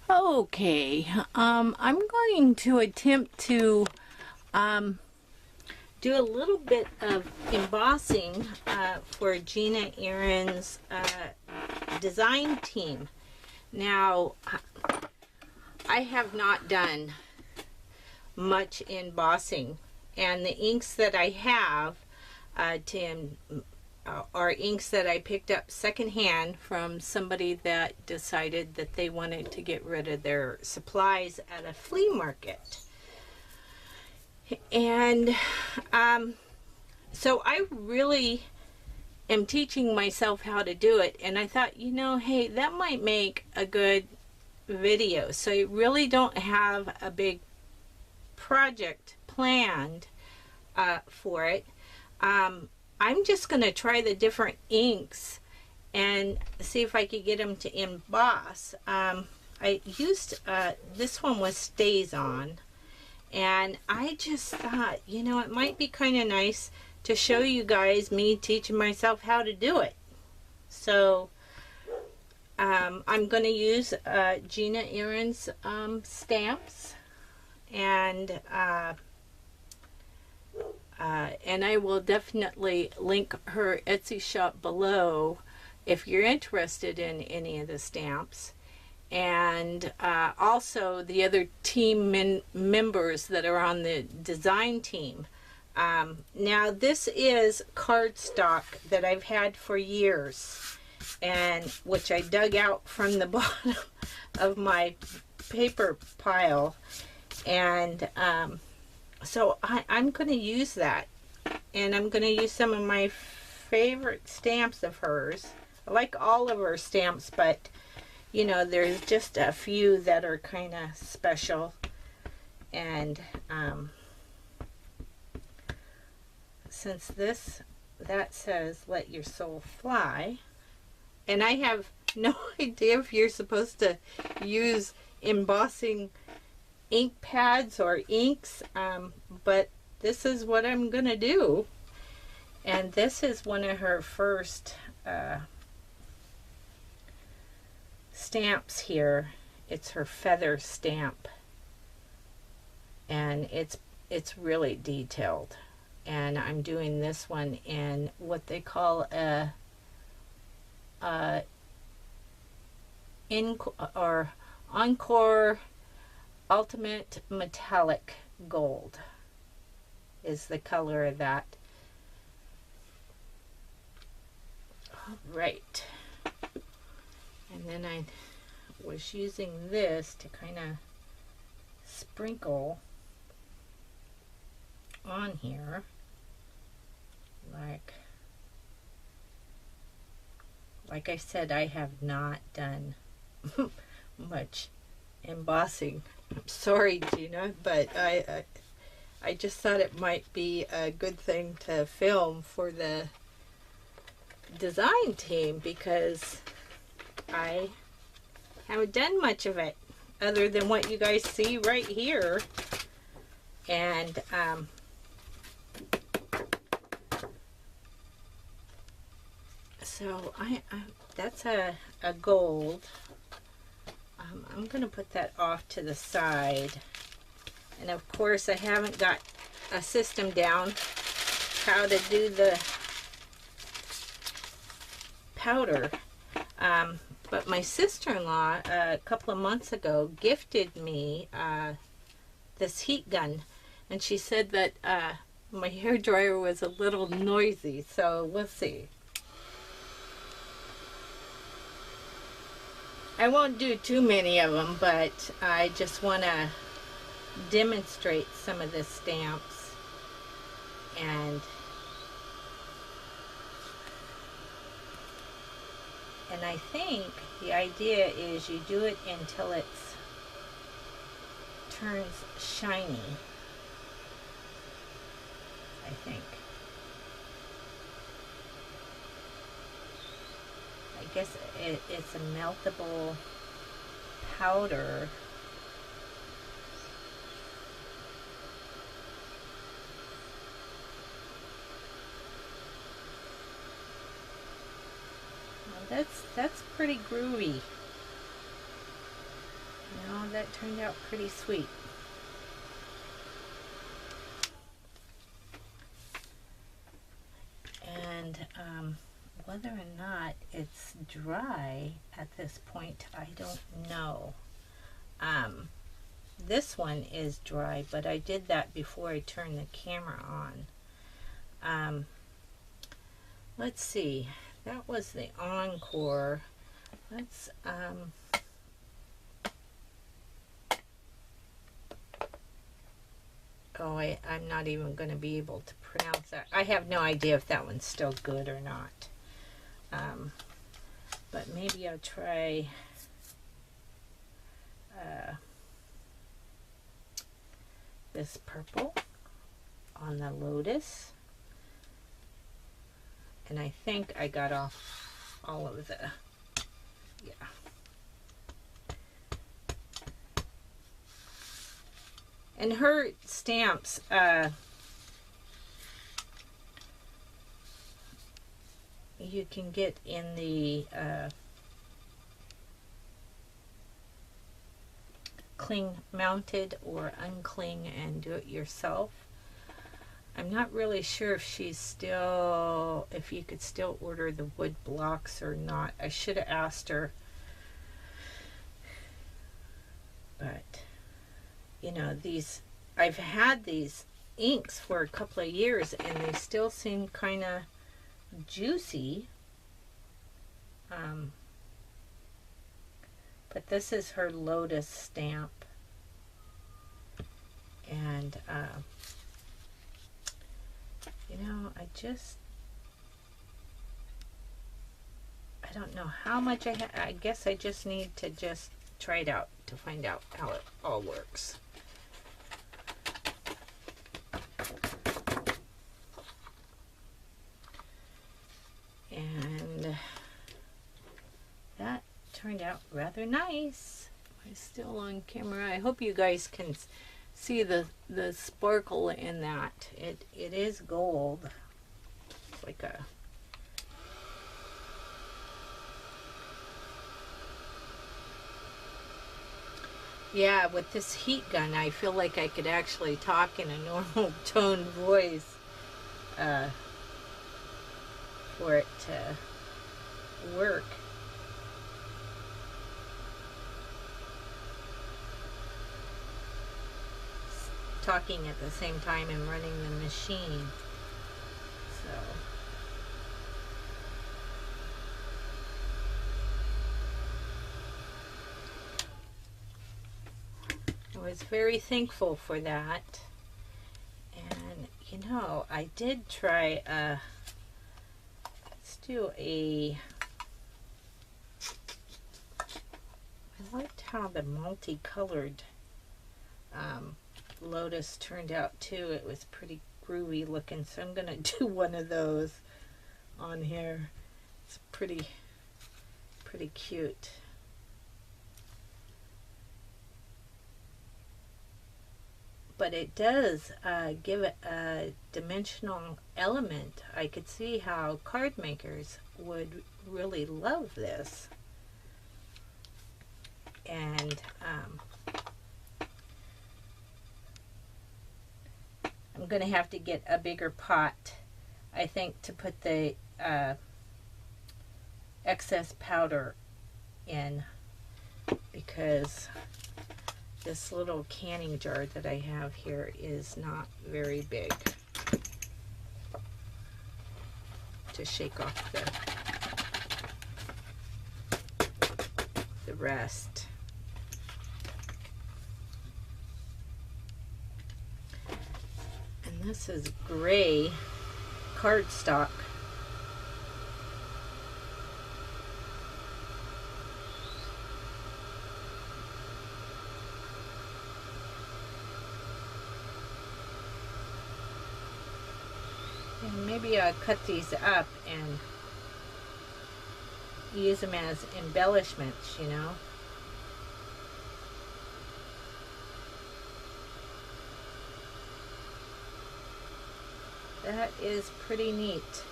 Okay, I'm going to attempt to do a little bit of embossing for Gina Ahrens' design team. Now, I have not done much embossing, and the inks that I have are inks that I picked up secondhand from somebody that decided that they wanted to get rid of their supplies at a flea market. And so I really am teaching myself how to do it, and I thought, you know, hey, that might make a good video. So I really don't have a big project planned for it. I'm just going to try the different inks and see if I could get them to emboss. I used, this one was Stays On, and I just thought, you know, it might be kind of nice to show you guys me teaching myself how to do it. So I'm going to use Gina Ahrens stamps, and I will definitely link her Etsy shop below if you're interested in any of the stamps. And also the other team members that are on the design team. Now this is cardstock that I've had for years, and which I dug out from the bottom of my paper pile. And so I'm going to use that, and I'm going to use some of my favorite stamps of hers. I like all of her stamps, but you know, there's just a few that are kind of special. And since that says let your soul fly, and I have no idea if you're supposed to use embossing ink pads or inks, but this is what I'm gonna do. And this is one of her first stamps here. It's her feather stamp, and it's really detailed. And I'm doing this one in what they call a Encore Ultimate Metallic Gold is the color of that. All right. And then I was using this to kind of sprinkle on here, like I said, I have not done much embossing. I'm sorry, Gina, but I just thought it might be a good thing to film for the design team, because I haven't done much of it other than what you guys see right here. And so that's a gold. I'm going to put that off to the side. And of course, I haven't got a system down how to do the powder. But my sister-in-law a couple of months ago gifted me this heat gun, and she said that my hair dryer was a little noisy, so we'll see. I won't do too many of them, but I just want to demonstrate some of the stamps. And I think the idea is you do it until it turns shiny, I think. I guess it's a meltable powder. Well, that's pretty groovy. that turned out pretty sweet. And whether or not it's dry at this point, I don't know. This one is dry, but I did that before I turned the camera on. Let's see. That was the encore. Let's oh, I'm not even going to be able to pronounce that. I have no idea if that one's still good or not. But maybe I'll try this purple on the Lotus. And I think I got off all of the, yeah. And her stamps, you can get in the cling mounted or uncling and do it yourself. I'm not really sure if she's still, if you could still order the wood blocks or not. I should have asked her. But, you know, these, I've had these inks for a couple of years and they still seem kind of juicy. But this is her Lotus stamp. And, you know, I don't know how much I guess I just need to just try it out to find out how it all works. And that turned out rather nice. I'm still on camera. I hope you guys can see the sparkle in that. It is gold. It's like a yeah, with this heat gun I feel like I could actually talk in a normal tone voice for it to work. Talking at the same time and running the machine. So I was very thankful for that. And you know, I did try let's do a, I liked how the multicolored Lotus turned out too. It was pretty groovy looking, so I'm gonna do one of those on here. It's pretty cute. But it does give it a dimensional element. I could see how card makers would really love this. And I'm going to have to get a bigger pot, I think, to put the excess powder in, because this little canning jar that I have here is not very big to shake off the rest. And this is gray cardstock. And maybe I'll cut these up and use them as embellishments, you know. That is pretty neat.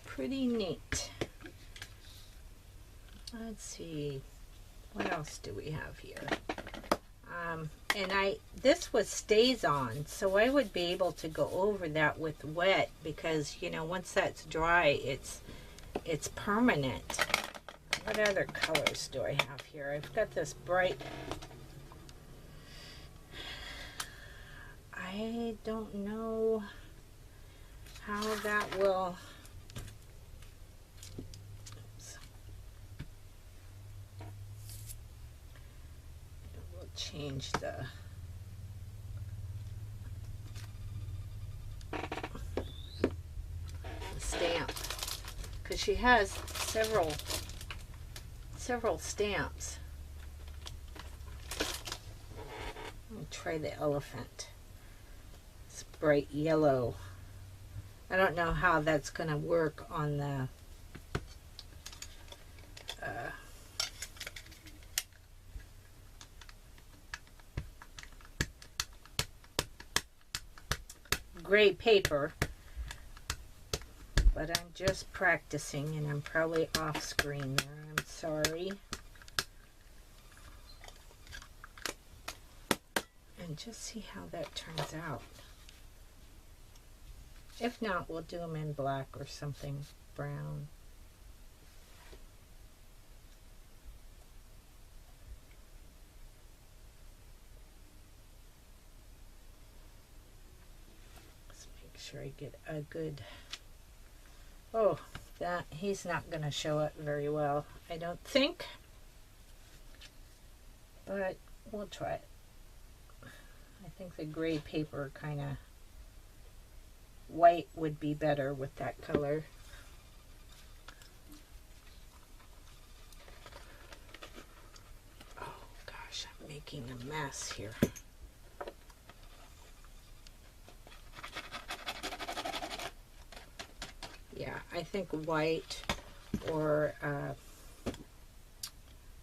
Pretty neat. let's see, what else do we have here? And this was stays on, so I would be able to go over that with wet, because you know, once that's dry, it's permanent. What other colors do I have here? I've got this bright, I don't know how that will, oops. We'll change the stamp, because she has several stamps. Let me try the elephant. It's bright yellow. I don't know how that's going to work on the gray paper, but I'm just practicing, and I'm probably off screen there. I'm sorry. And just see how that turns out. If not, we'll do them in black or something brown. Let's make sure I get a good, oh, that, he's not going to show up very well, I don't think, but we'll try it. I think the gray paper kind of white would be better with that color. Oh gosh, I'm making a mess here. Yeah, I think white or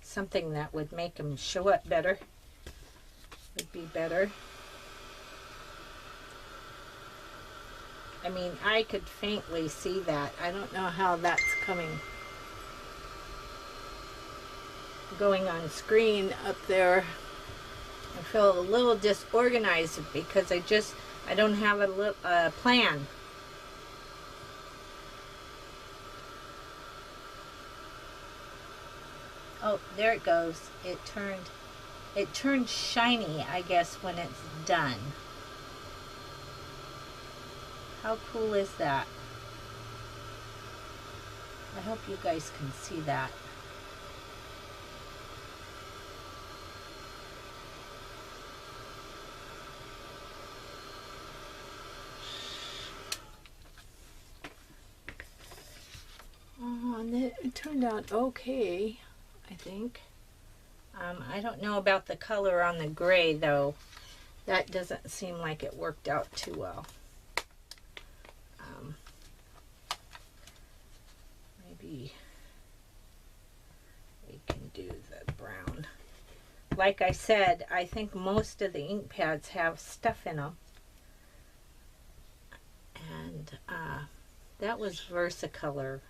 something that would make them show up better would be better. I mean, I could faintly see that. I don't know how that's going on screen up there. I feel a little disorganized because I don't have a plan. Oh, there it goes. It turned shiny, I guess, when it's done. How cool is that? I hope you guys can see that. Oh, and it turned out okay, I think. I don't know about the color on the gray, though. That doesn't seem like it worked out too well. Maybe we can do the brown. Like I said, I think most of the ink pads have stuff in them. And that was Versacolor,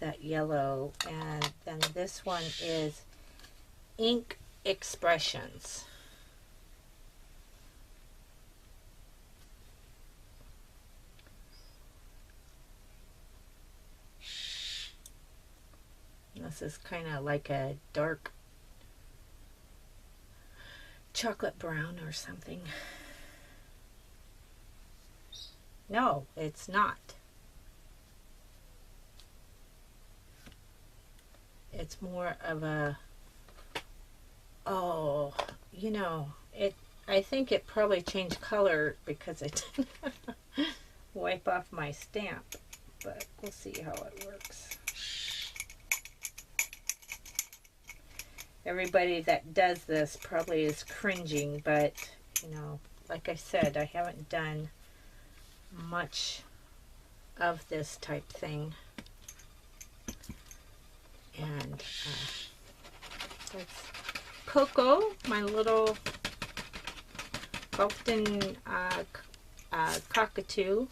that yellow. And then this one is Ink Expressions. This is kind of like a dark chocolate brown or something. No, it's not. It's more of a, oh, you know, I think it probably changed color because I didn't wipe off my stamp, but we'll see how it works. Everybody that does this probably is cringing, but you know, like I said, I haven't done much of this type thing. And that's Coco, my little Golden cockatoo.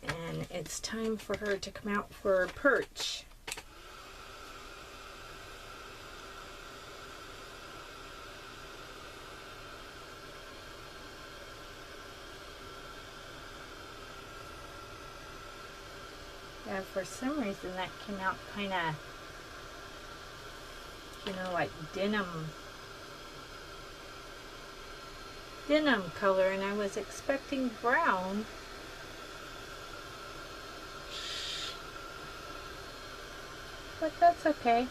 And it's time for her to come out for a perch. Yeah, for some reason that came out kind of, like denim color, and I was expecting brown. But that's okay.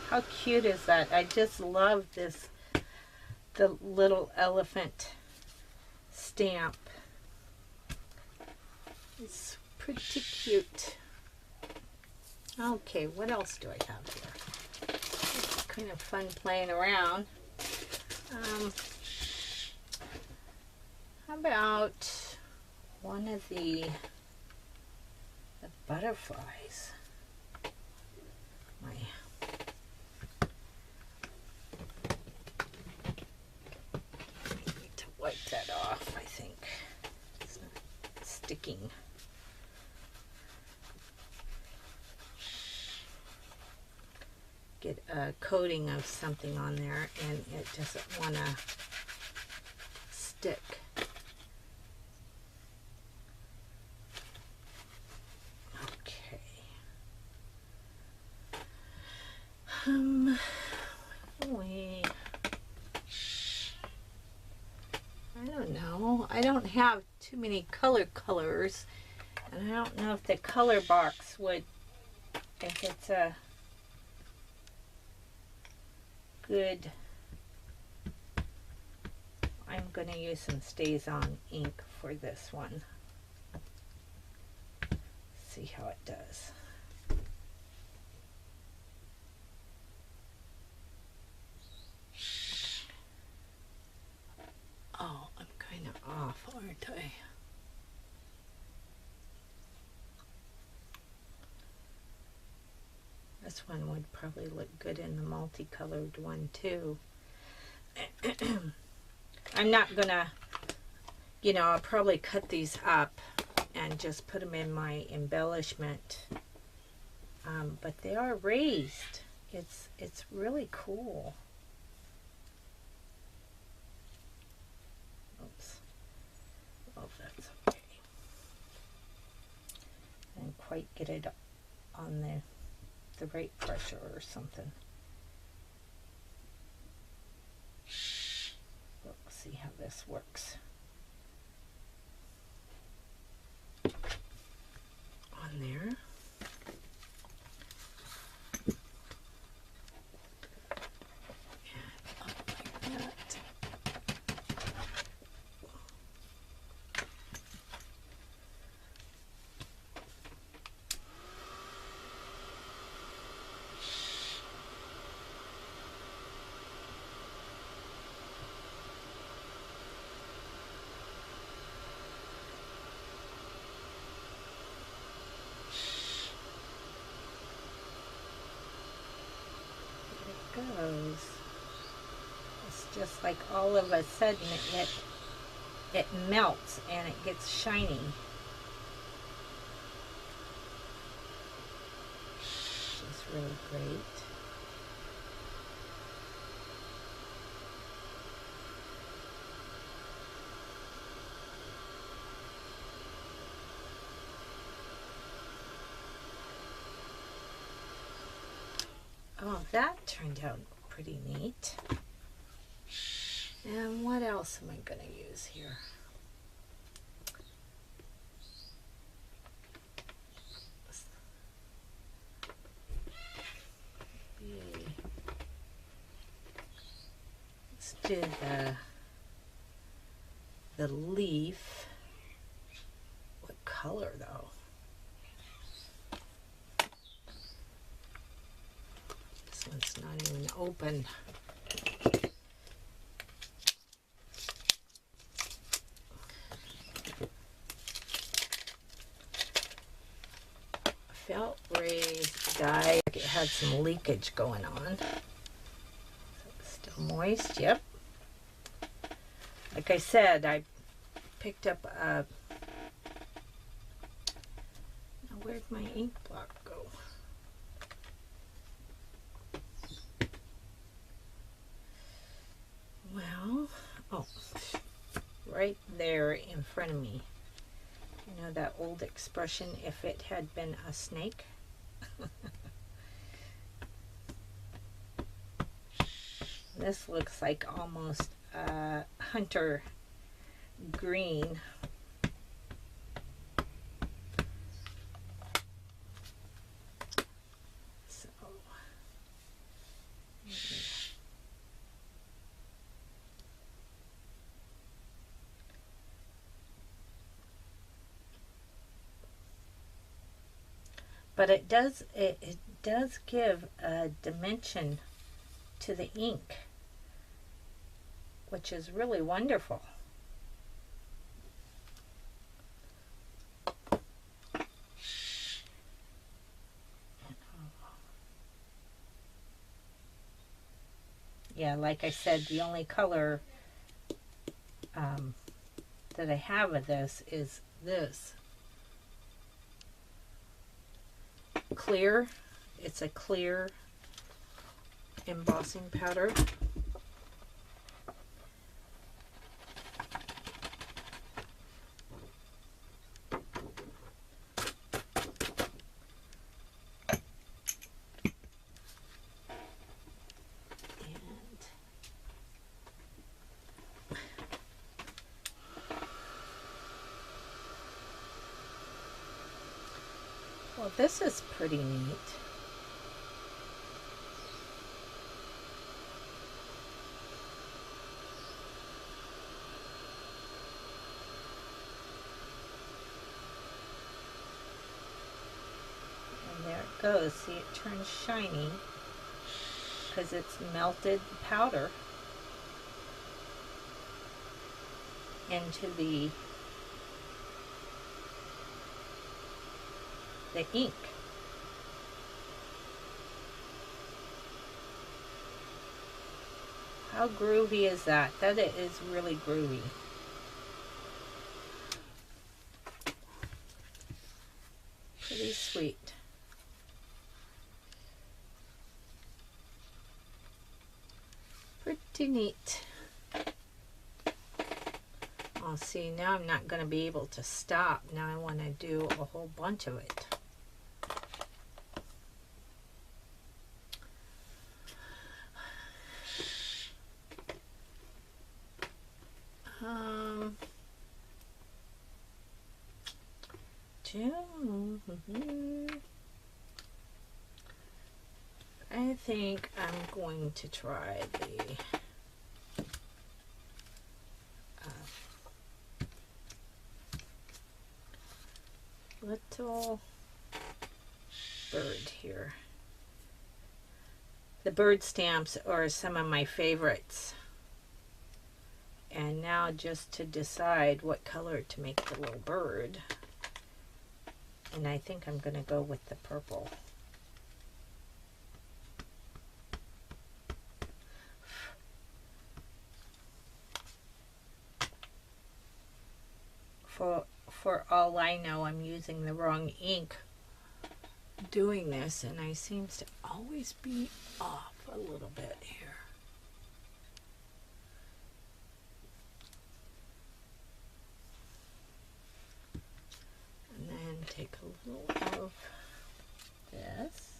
How cute is that? I just love this, the little elephant stamp. It's pretty cute. Okay, what else do I have here? It's kind of fun playing around. How about one of the butterflies? I need to wipe that off, I think. It's not sticking. Get a coating of something on there and it doesn't want to stick. Okay. I don't know. I don't have too many colors, and I don't know if the color box would, if it's a good. I'm going to use some Stays On ink for this one. See how it does. Oh, I'm kind of off, aren't I? This one would probably look good in the multicolored one too. I'm not gonna, I'll probably cut these up and just put them in my embellishment. But they are raised. It's really cool. Oops. Oh, that's okay. I didn't quite get it on the right pressure or something. We'll see how this works. On there. Goes. It's just like all of a sudden it melts and it gets shiny. It's really great. Oh, that turned out pretty neat. And what else am I going to use here? Let's do the leaf. What color though? This one's not even open. Felt raised dye. It had some leakage going on. So it's still moist. Yep. Like I said, I picked up a. Where Where'd my ink block go? Well, oh, right there in front of me. You know that old expression, if it had been a snake? This looks like almost hunter green. So, but it does give a dimension to the ink, which is really wonderful. Yeah, like I said, the only color that I have of this is this. Clear. It's a clear embossing powder. Well, this is pretty neat. And there it goes. See, it turns shiny because it's melted powder into the ink. How groovy is that? That is really groovy. Pretty sweet. Pretty neat. Oh, see, now I'm not going to be able to stop. Now I want to do a whole bunch of it. I think I'm going to try the little bird here. The bird stamps are some of my favorites. And now just to decide what color to make the little bird. And I think I'm going to go with the purple. For all I know, I'm using the wrong ink doing this, and I seems to always be off a little bit here. And then take a little of this.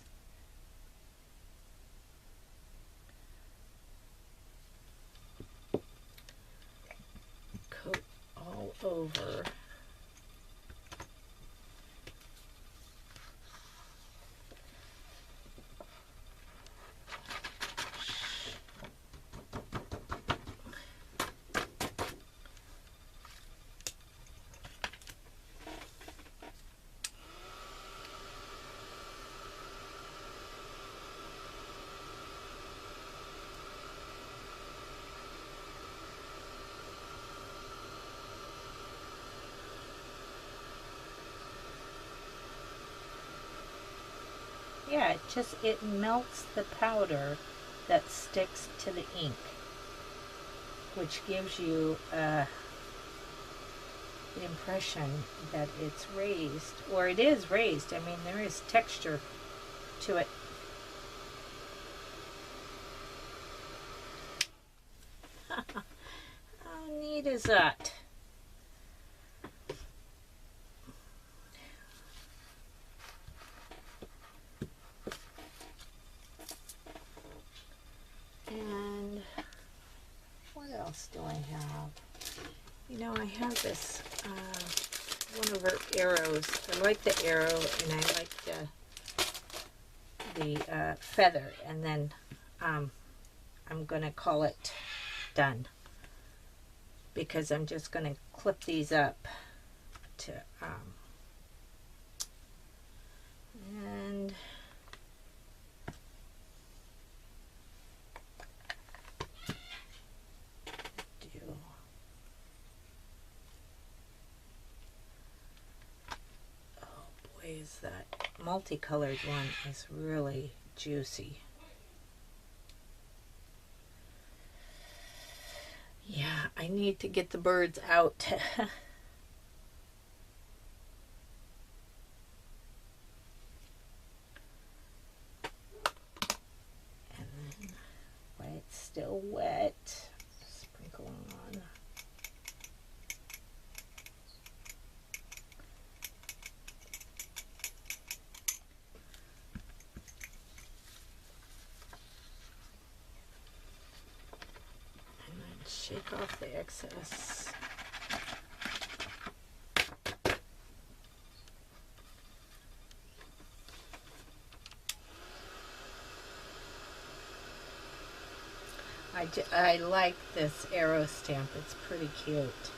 Coat all over. Yeah, it melts the powder that sticks to the ink, which gives you the impression that it's raised, or it is raised. I mean, there is texture to it. How neat is that? And what else do I have? You know, I have this one of her arrows. I like the arrow, and I like the feather, and then I'm gonna call it done, because I'm just gonna clip these up to and do. Oh boy, is that multicolored one is really juicy. Yeah, I need to get the birds out. And then, while it's still wet, sprinkle on. And then shake off the excess. I like this arrow stamp. It's pretty cute.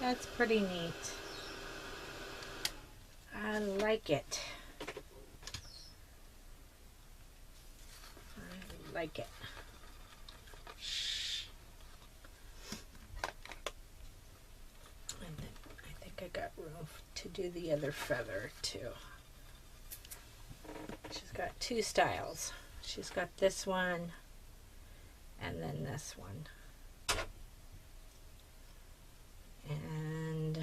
That's pretty neat. I like it. I like it. And then I think I got room to do the other feather too. She's got two styles. She's got this one and then this one. And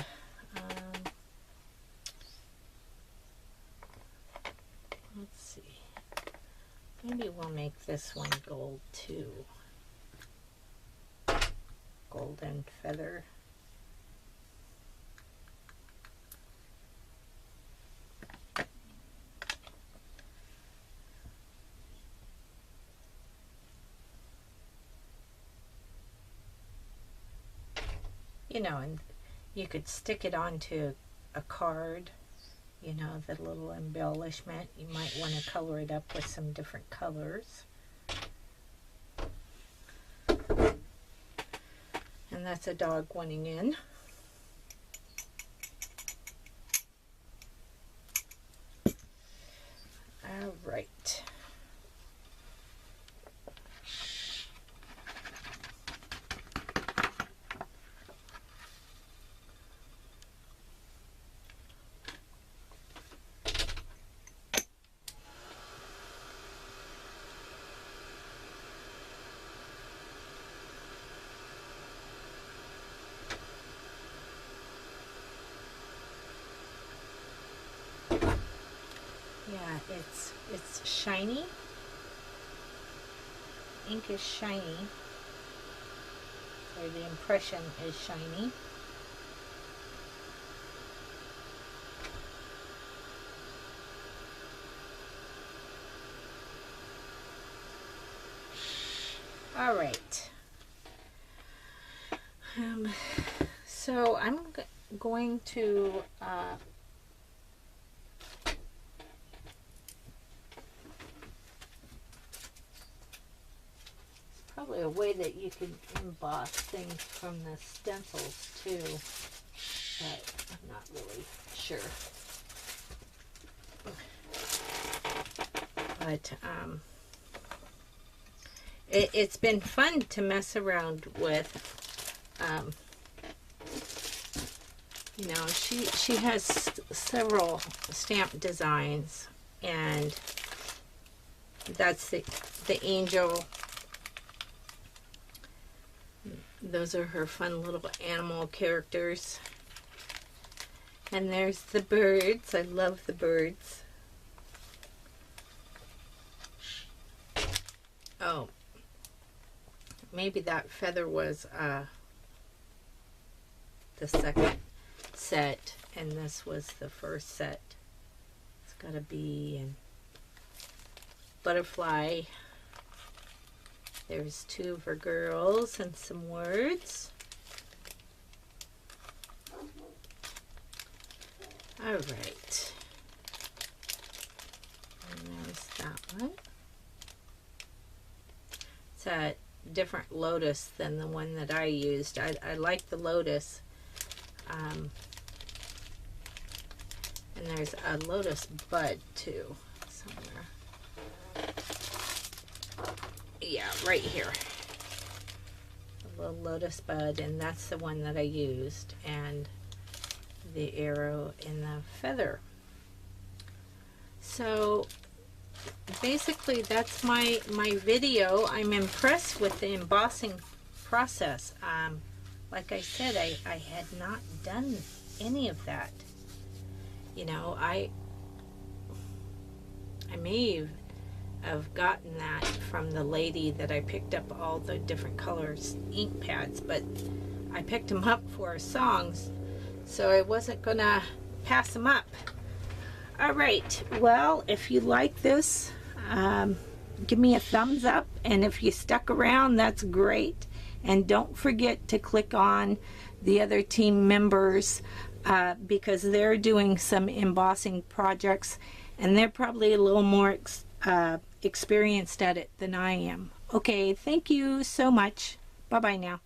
let's see, maybe we'll make this one gold too. Golden feather. You know, and you could stick it onto a card, you know, the little embellishment. You might want to color it up with some different colors. And that's a dog winning in. All right. Yeah, it's shiny. Ink is shiny, or the impression is shiny. All right. So I'm going to probably a way that you can emboss things from the stencils too, but I'm not really sure. But it's been fun to mess around with. You know, she has several stamp designs, and that's the angel. Those are her fun little animal characters. And there's the birds. I love the birds. Oh, maybe that feather was the second set, and this was the first set. It's got a bee and butterfly. There's two of her girls and some words. All right. And there's that one. It's a different lotus than the one that I used. I like the lotus. And there's a lotus bud too, somewhere. Yeah, right here. A little lotus bud, and that's the one that I used. And the arrow in the feather. So basically that's my video. I'm impressed with the embossing process. Like I said, I had not done any of that. You know, I may have gotten that from the lady that I picked up all the different colors ink pads, but I picked them up for our songs, so I wasn't gonna pass them up. All right, well, if you like this, give me a thumbs up, and if you stuck around, that's great. And don't forget to click on the other team members, because they're doing some embossing projects, and they're probably a little more experienced at it than I am. Okay, thank you so much. Bye-bye now.